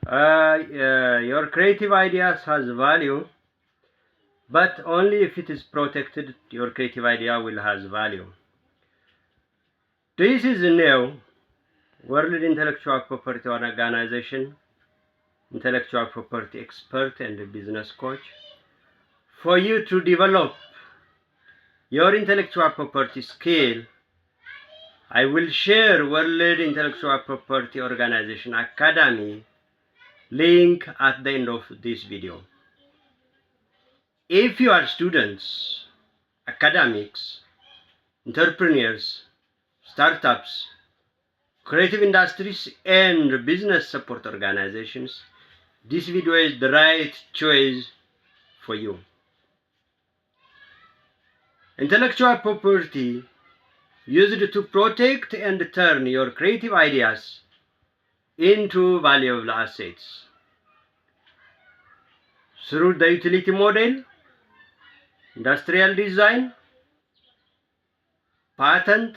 Your creative ideas has value, but only if it is protected. Your creative idea will has value. This is new World Intellectual Property Organization, intellectual property expert and business coach. For you to develop your intellectual property skill, I will share World Intellectual Property Organization Academy link at the end of this video. If you are students, academics, entrepreneurs, startups, creative industries, and business support organizations, this video is the right choice for you. Intellectual property used to protect and turn your creative ideas into valuable assets. Through the utility model, industrial design, patent,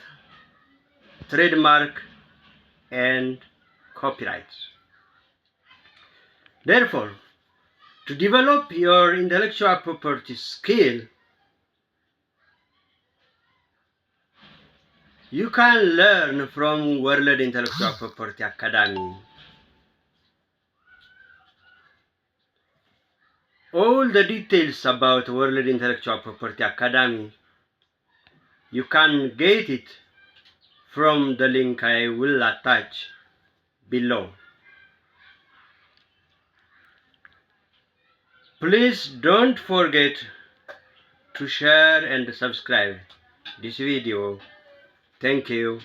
trademark, and copyrights. Therefore, to develop your intellectual property skill, you can learn from World Intellectual Property Academy. All the details about World Intellectual Property Academy, you can get it from the link I will attach below. Please don't forget to share and subscribe this video. Thank you.